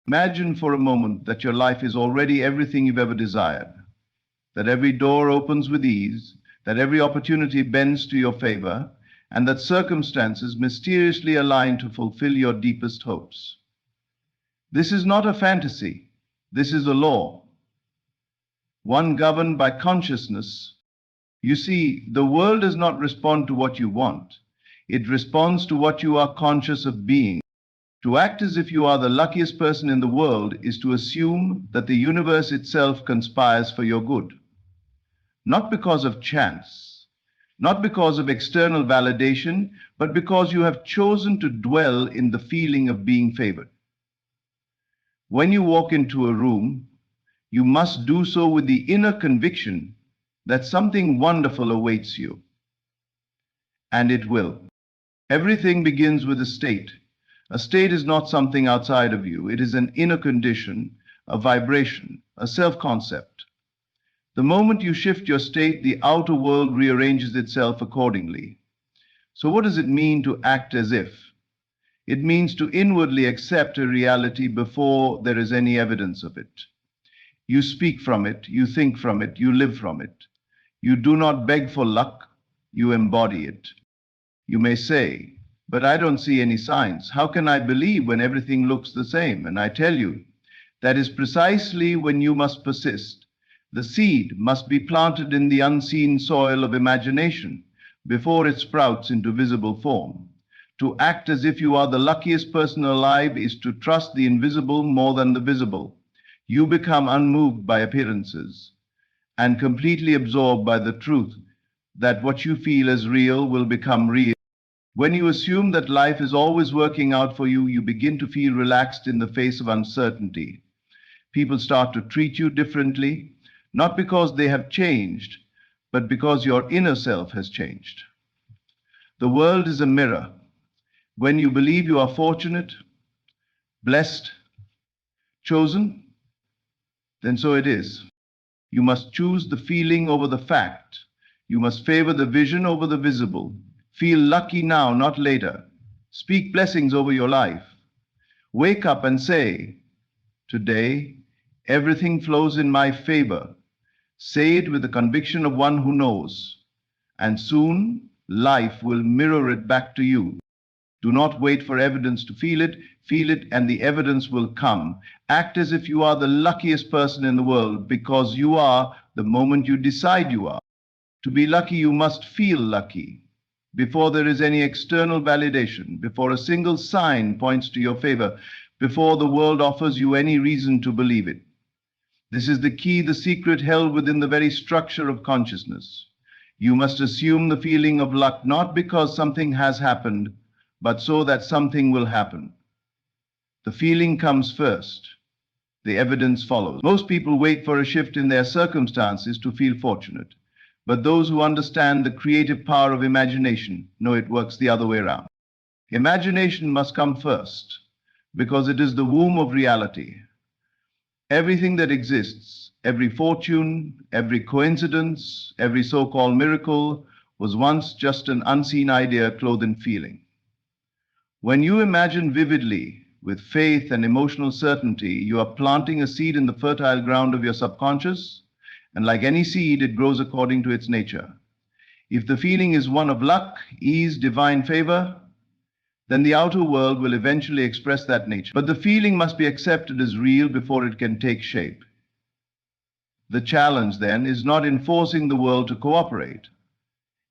Imagine for a moment that your life is already everything you've ever desired, that every door opens with ease, that every opportunity bends to your favor, and that circumstances mysteriously align to fulfill your deepest hopes. This is not a fantasy. This is a law, one governed by consciousness. You see, the world does not respond to what you want. It responds to what you are conscious of being. To act as if you are the luckiest person in the world is to assume that the universe itself conspires for your good. Not because of chance, not because of external validation, but because you have chosen to dwell in the feeling of being favored. When you walk into a room, you must do so with the inner conviction that something wonderful awaits you. And it will. Everything begins with a state. A state is not something outside of you. It is an inner condition, a vibration, a self-concept. The moment you shift your state, the outer world rearranges itself accordingly. So what does it mean to act as if? It means to inwardly accept a reality before there is any evidence of it. You speak from it, you think from it, you live from it. You do not beg for luck, you embody it. You may say, "But I don't see any signs. How can I believe when everything looks the same?" And I tell you, that is precisely when you must persist. The seed must be planted in the unseen soil of imagination before it sprouts into visible form. To act as if you are the luckiest person alive is to trust the invisible more than the visible. You become unmoved by appearances and completely absorbed by the truth that what you feel as real will become real. When you assume that life is always working out for you, you begin to feel relaxed in the face of uncertainty. People start to treat you differently, not because they have changed, but because your inner self has changed. The world is a mirror. When you believe you are fortunate, blessed, chosen, then so it is. You must choose the feeling over the fact. You must favor the vision over the visible. Feel lucky now, not later. Speak blessings over your life. Wake up and say, "Today, everything flows in my favor." Say it with the conviction of one who knows. And soon, life will mirror it back to you. Do not wait for evidence to feel it, and the evidence will come. Act as if you are the luckiest person in the world, because you are the moment you decide you are. To be lucky, you must feel lucky. Before there is any external validation, before a single sign points to your favor, before the world offers you any reason to believe it. This is the key, the secret held within the very structure of consciousness. You must assume the feeling of luck not because something has happened, but so that something will happen. The feeling comes first. The evidence follows. Most people wait for a shift in their circumstances to feel fortunate. But those who understand the creative power of imagination know it works the other way around. Imagination must come first, because it is the womb of reality. Everything that exists, every fortune, every coincidence, every so-called miracle, was once just an unseen idea clothed in feeling. When you imagine vividly, with faith and emotional certainty, you are planting a seed in the fertile ground of your subconscious, and like any seed, it grows according to its nature. If the feeling is one of luck, ease, divine favor, then the outer world will eventually express that nature. But the feeling must be accepted as real before it can take shape. The challenge, then, is not in forcing the world to cooperate.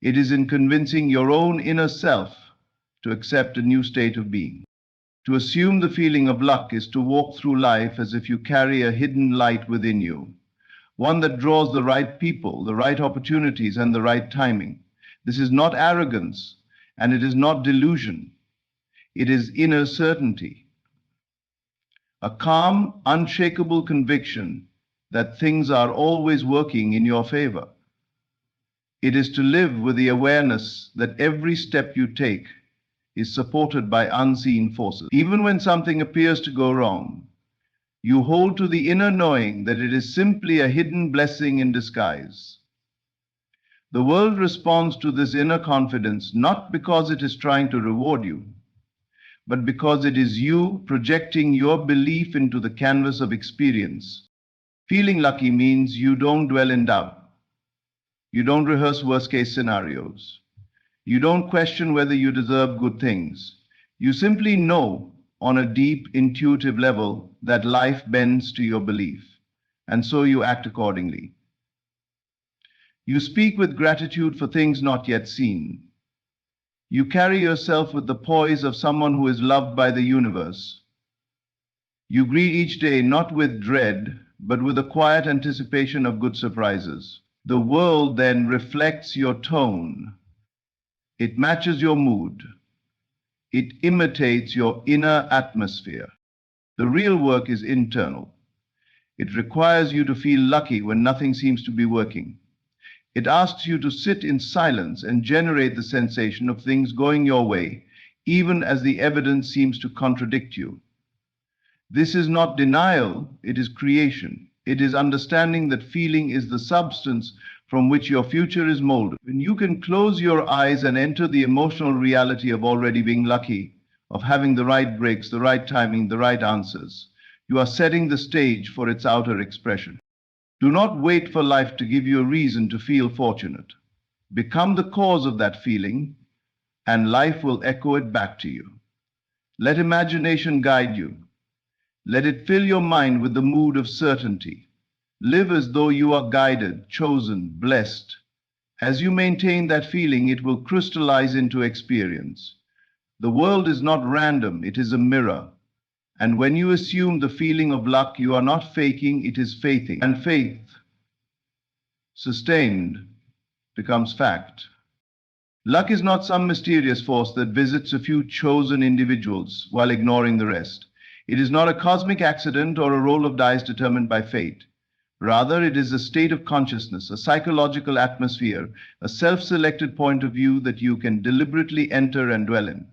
It is in convincing your own inner self to accept a new state of being. To assume the feeling of luck is to walk through life as if you carry a hidden light within you, one that draws the right people, the right opportunities, and the right timing. This is not arrogance, and it is not delusion. It is inner certainty, a calm, unshakable conviction that things are always working in your favor. It is to live with the awareness that every step you take is supported by unseen forces. Even when something appears to go wrong, you hold to the inner knowing that it is simply a hidden blessing in disguise. The world responds to this inner confidence not because it is trying to reward you, but because it is you projecting your belief into the canvas of experience. Feeling lucky means you don't dwell in doubt. You don't rehearse worst-case scenarios. You don't question whether you deserve good things. You simply know on a deep, intuitive level that life bends to your belief, and so you act accordingly. You speak with gratitude for things not yet seen. You carry yourself with the poise of someone who is loved by the universe. You greet each day not with dread, but with a quiet anticipation of good surprises. The world then reflects your tone. It matches your mood. It imitates your inner atmosphere. The real work is internal. It requires you to feel lucky when nothing seems to be working. It asks you to sit in silence and generate the sensation of things going your way, even as the evidence seems to contradict you. This is not denial, it is creation. It is understanding that feeling is the substance from which your future is molded. When you can close your eyes and enter the emotional reality of already being lucky, of having the right breaks, the right timing, the right answers, you are setting the stage for its outer expression. Do not wait for life to give you a reason to feel fortunate. Become the cause of that feeling, and life will echo it back to you. Let imagination guide you. Let it fill your mind with the mood of certainty. Live as though you are guided, chosen, blessed. As you maintain that feeling, it will crystallize into experience. The world is not random, it is a mirror. And when you assume the feeling of luck, you are not faking, it is faithing. And faith, sustained, becomes fact. Luck is not some mysterious force that visits a few chosen individuals while ignoring the rest. It is not a cosmic accident or a roll of dice determined by fate. Rather, it is a state of consciousness, a psychological atmosphere, a self-selected point of view that you can deliberately enter and dwell in.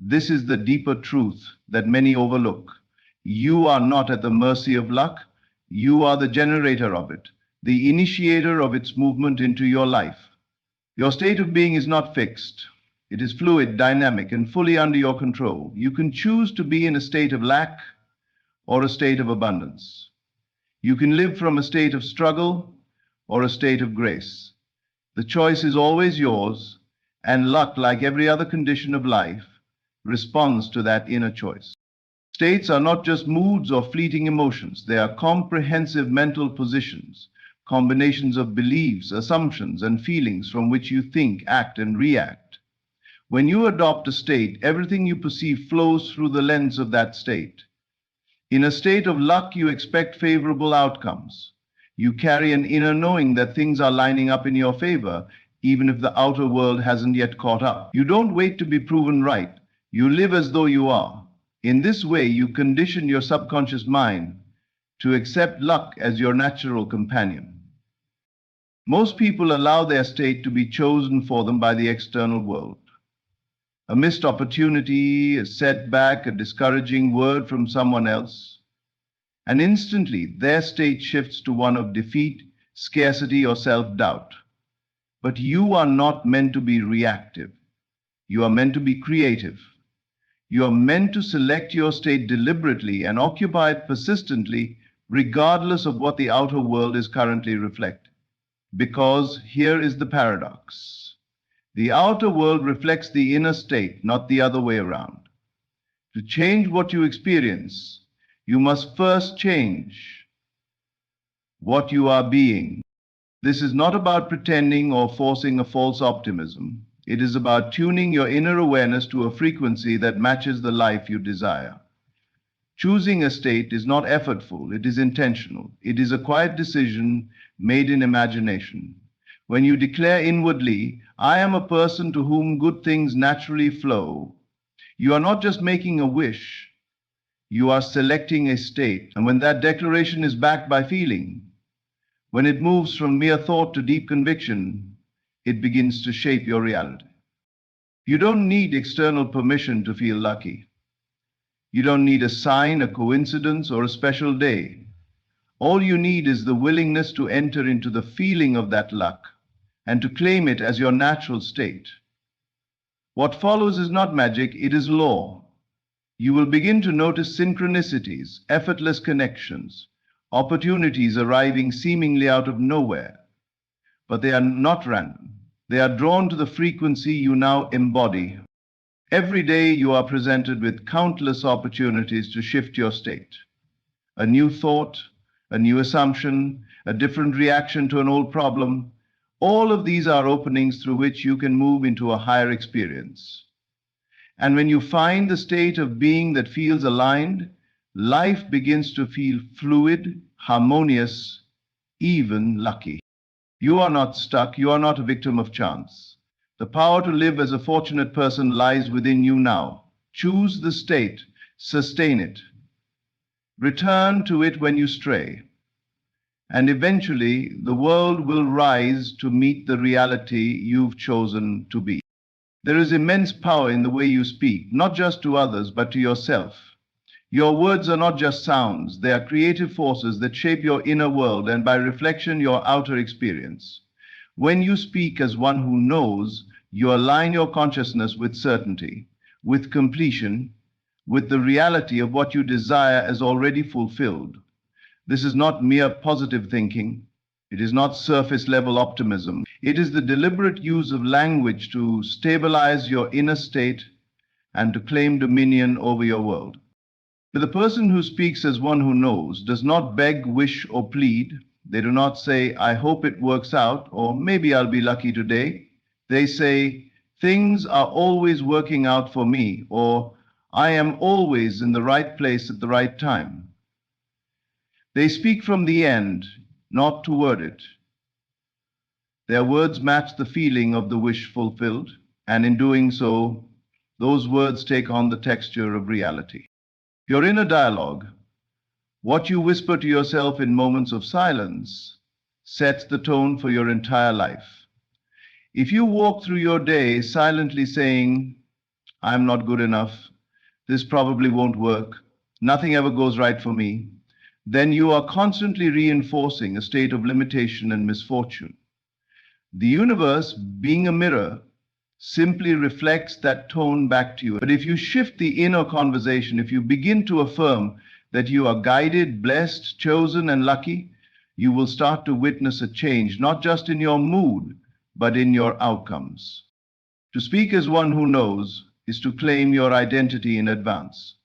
This is the deeper truth that many overlook. You are not at the mercy of luck. You are the generator of it, the initiator of its movement into your life. Your state of being is not fixed. It is fluid, dynamic, and fully under your control. You can choose to be in a state of lack or a state of abundance. You can live from a state of struggle or a state of grace. The choice is always yours, and luck, like every other condition of life, responds to that inner choice. States are not just moods or fleeting emotions. They are comprehensive mental positions, combinations of beliefs, assumptions, and feelings from which you think, act, and react. When you adopt a state, everything you perceive flows through the lens of that state. In a state of luck, you expect favorable outcomes. You carry an inner knowing that things are lining up in your favor, even if the outer world hasn't yet caught up. You don't wait to be proven right. You live as though you are. In this way, you condition your subconscious mind to accept luck as your natural companion. Most people allow their state to be chosen for them by the external world. A missed opportunity, a setback, a discouraging word from someone else, and instantly their state shifts to one of defeat, scarcity, or self-doubt. But you are not meant to be reactive. You are meant to be creative. You are meant to select your state deliberately and occupy it persistently, regardless of what the outer world is currently reflecting. Because here is the paradox. The outer world reflects the inner state, not the other way around. To change what you experience, you must first change what you are being. This is not about pretending or forcing a false optimism. It is about tuning your inner awareness to a frequency that matches the life you desire. Choosing a state is not effortful, it is intentional. It is a quiet decision made in imagination. When you declare inwardly, I am a person to whom good things naturally flow, you are not just making a wish, you are selecting a state. And when that declaration is backed by feeling, when it moves from mere thought to deep conviction, it begins to shape your reality. You don't need external permission to feel lucky. You don't need a sign, a coincidence, or a special day. All you need is the willingness to enter into the feeling of that luck and to claim it as your natural state. What follows is not magic, it is law. You will begin to notice synchronicities, effortless connections, opportunities arriving seemingly out of nowhere. But they are not random. They are drawn to the frequency you now embody. Every day you are presented with countless opportunities to shift your state. A new thought, a new assumption, a different reaction to an old problem. All of these are openings through which you can move into a higher experience. And when you find the state of being that feels aligned, life begins to feel fluid, harmonious, even lucky. You are not stuck. You are not a victim of chance. The power to live as a fortunate person lies within you now. Choose the state. Sustain it. Return to it when you stray. And eventually, the world will rise to meet the reality you've chosen to be. There is immense power in the way you speak, not just to others, but to yourself. Your words are not just sounds, they are creative forces that shape your inner world and by reflection your outer experience. When you speak as one who knows, you align your consciousness with certainty, with completion, with the reality of what you desire as already fulfilled. This is not mere positive thinking. It is not surface-level optimism. It is the deliberate use of language to stabilize your inner state and to claim dominion over your world. But the person who speaks as one who knows does not beg, wish, or plead. They do not say, I hope it works out, or maybe I'll be lucky today. They say, things are always working out for me, or I am always in the right place at the right time. They speak from the end, not toward it. Their words match the feeling of the wish fulfilled, and in doing so, those words take on the texture of reality. Your inner dialogue, what you whisper to yourself in moments of silence, sets the tone for your entire life. If you walk through your day silently saying, I'm not good enough, this probably won't work, nothing ever goes right for me, then you are constantly reinforcing a state of limitation and misfortune. The universe, being a mirror, simply reflects that tone back to you. But if you shift the inner conversation, if you begin to affirm that you are guided, blessed, chosen, and lucky, you will start to witness a change, not just in your mood, but in your outcomes. To speak as one who knows is to claim your identity in advance.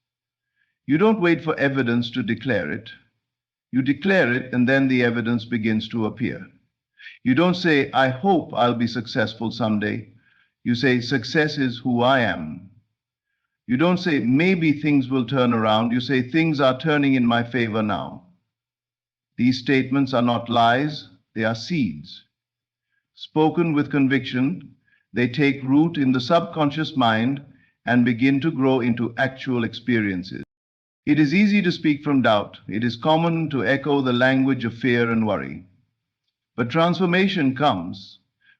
You don't wait for evidence to declare it. You declare it, and then the evidence begins to appear. You don't say, I hope I'll be successful someday. You say, success is who I am. You don't say, maybe things will turn around. You say, things are turning in my favor now. These statements are not lies, they are seeds. Spoken with conviction, they take root in the subconscious mind and begin to grow into actual experiences. It is easy to speak from doubt. It is common to echo the language of fear and worry. But transformation comes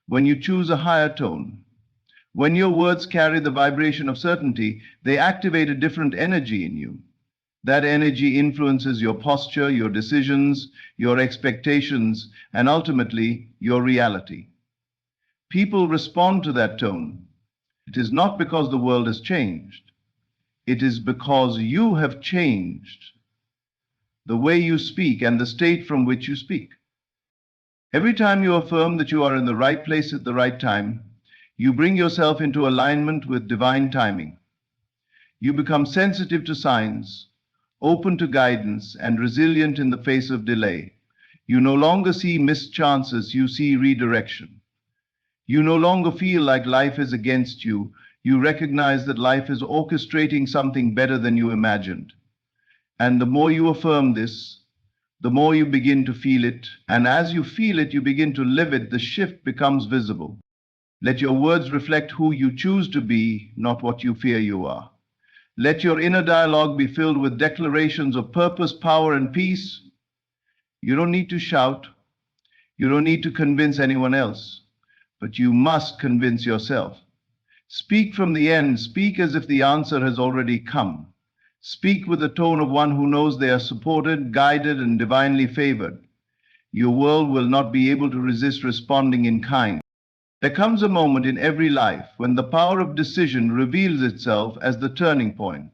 when you choose a higher tone. When your words carry the vibration of certainty, they activate a different energy in you. That energy influences your posture, your decisions, your expectations, and ultimately your reality. People respond to that tone. It is not because the world has changed. It is because you have changed the way you speak and the state from which you speak. Every time you affirm that you are in the right place at the right time, you bring yourself into alignment with divine timing. You become sensitive to signs, open to guidance, and resilient in the face of delay. You no longer see missed chances, you see redirection. You no longer feel like life is against you. You recognize that life is orchestrating something better than you imagined. And the more you affirm this, the more you begin to feel it. And as you feel it, you begin to live it. The shift becomes visible. Let your words reflect who you choose to be, not what you fear you are. Let your inner dialogue be filled with declarations of purpose, power, and peace. You don't need to shout. You don't need to convince anyone else. But you must convince yourself. Speak from the end. Speak as if the answer has already come. Speak with the tone of one who knows they are supported, guided, and divinely favored. Your world will not be able to resist responding in kind. There comes a moment in every life when the power of decision reveals itself as the turning point.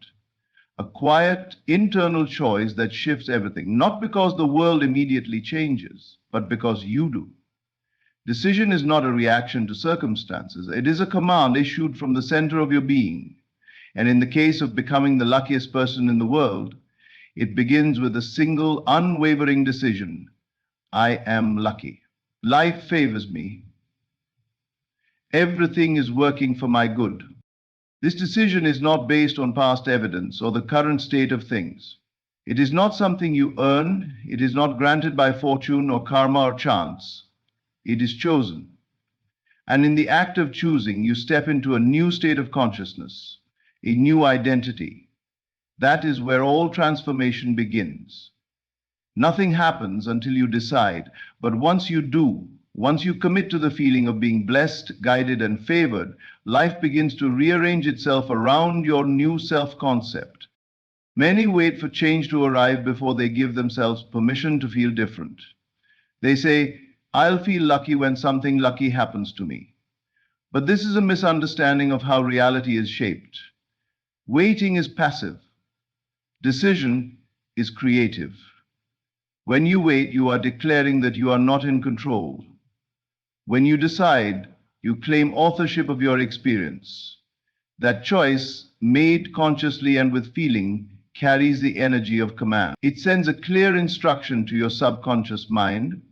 a quiet internal choice that shifts everything, not because the world immediately changes, but because you do. Decision is not a reaction to circumstances. It is a command issued from the center of your being. And in the case of becoming the luckiest person in the world, it begins with a single unwavering decision. I am lucky. Life favors me. Everything is working for my good. This decision is not based on past evidence or the current state of things. It is not something you earn. It is not granted by fortune or karma or chance. It is chosen. And in the act of choosing, you step into a new state of consciousness, a new identity. That is where all transformation begins. Nothing happens until you decide, but once you do, once you commit to the feeling of being blessed, guided, and favored, life begins to rearrange itself around your new self-concept. Many wait for change to arrive before they give themselves permission to feel different. They say, I'll feel lucky when something lucky happens to me. But this is a misunderstanding of how reality is shaped. Waiting is passive. Decision is creative. When you wait, you are declaring that you are not in control. When you decide, you claim authorship of your experience. That choice, made consciously and with feeling, carries the energy of command. It sends a clear instruction to your subconscious mind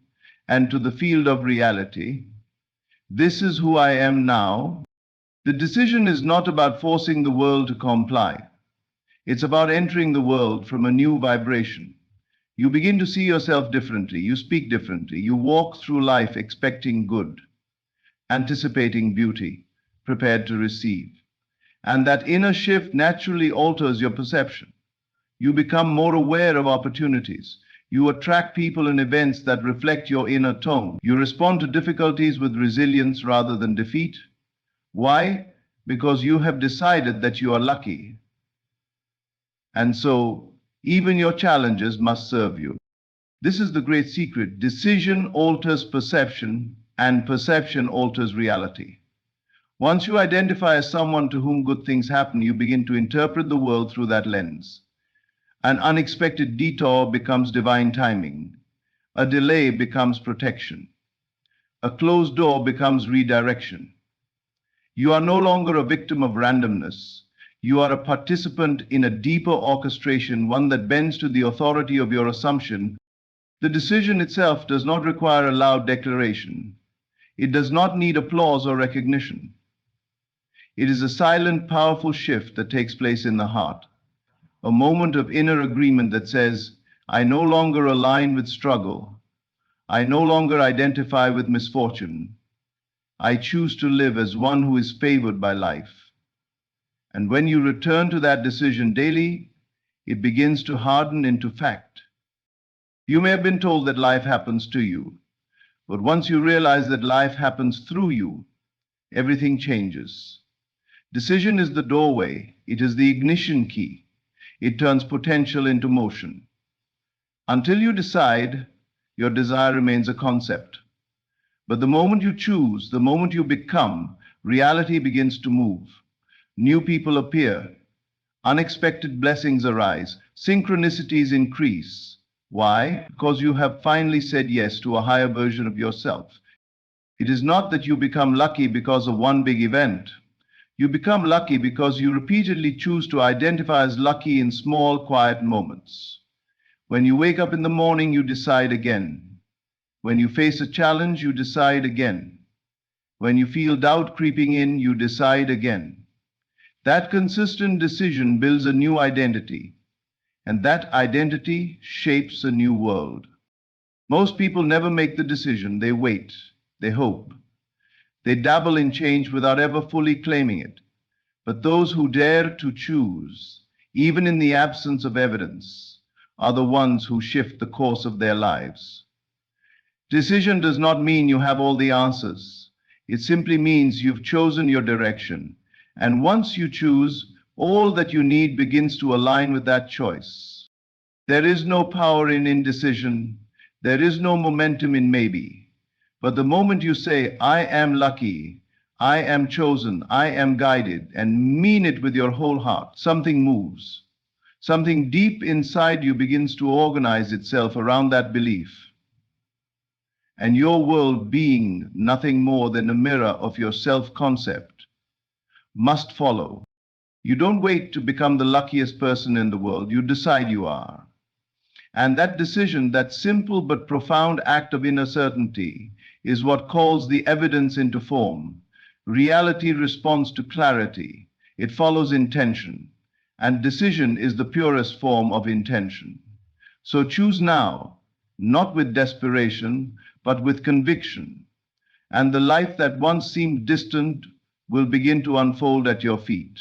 and to the field of reality. This is who I am now. The decision is not about forcing the world to comply. It's about entering the world from a new vibration. You begin to see yourself differently. You speak differently. You walk through life expecting good, anticipating beauty, prepared to receive. And that inner shift naturally alters your perception. You become more aware of opportunities. You attract people and events that reflect your inner tone. You respond to difficulties with resilience rather than defeat. Why? Because you have decided that you are lucky. And so, even your challenges must serve you. This is the great secret. Decision alters perception, and perception alters reality. Once you identify as someone to whom good things happen, you begin to interpret the world through that lens. An unexpected detour becomes divine timing. A delay becomes protection. A closed door becomes redirection. You are no longer a victim of randomness. You are a participant in a deeper orchestration, one that bends to the authority of your assumption. The decision itself does not require a loud declaration. It does not need applause or recognition. It is a silent, powerful shift that takes place in the heart. A moment of inner agreement that says, I no longer align with struggle. I no longer identify with misfortune. I choose to live as one who is favored by life. And when you return to that decision daily, it begins to harden into fact. You may have been told that life happens to you, but once you realize that life happens through you, everything changes. Decision is the doorway. It is the ignition key. It turns potential into motion. Until you decide, your desire remains a concept. But the moment you choose, the moment you become, reality begins to move. New people appear. Unexpected blessings arise. Synchronicities increase. Why? Because you have finally said yes to a higher version of yourself. It is not that you become lucky because of one big event. You become lucky because you repeatedly choose to identify as lucky in small, quiet moments. When you wake up in the morning, you decide again. When you face a challenge, you decide again. When you feel doubt creeping in, you decide again. That consistent decision builds a new identity, and that identity shapes a new world. Most people never make the decision. They wait. They hope. They dabble in change without ever fully claiming it. But those who dare to choose, even in the absence of evidence, are the ones who shift the course of their lives. Decision does not mean you have all the answers. It simply means you've chosen your direction. And once you choose, all that you need begins to align with that choice. There is no power in indecision. There is no momentum in maybe. But the moment you say, I am lucky, I am chosen, I am guided, and mean it with your whole heart, something moves. Something deep inside you begins to organize itself around that belief. And your world, being nothing more than a mirror of your self-concept, must follow. You don't wait to become the luckiest person in the world. You decide you are. And that decision, that simple but profound act of inner certainty, is what calls the evidence into form. Reality responds to clarity. It follows intention. And decision is the purest form of intention. So choose now, not with desperation, but with conviction. And the life that once seemed distant will begin to unfold at your feet.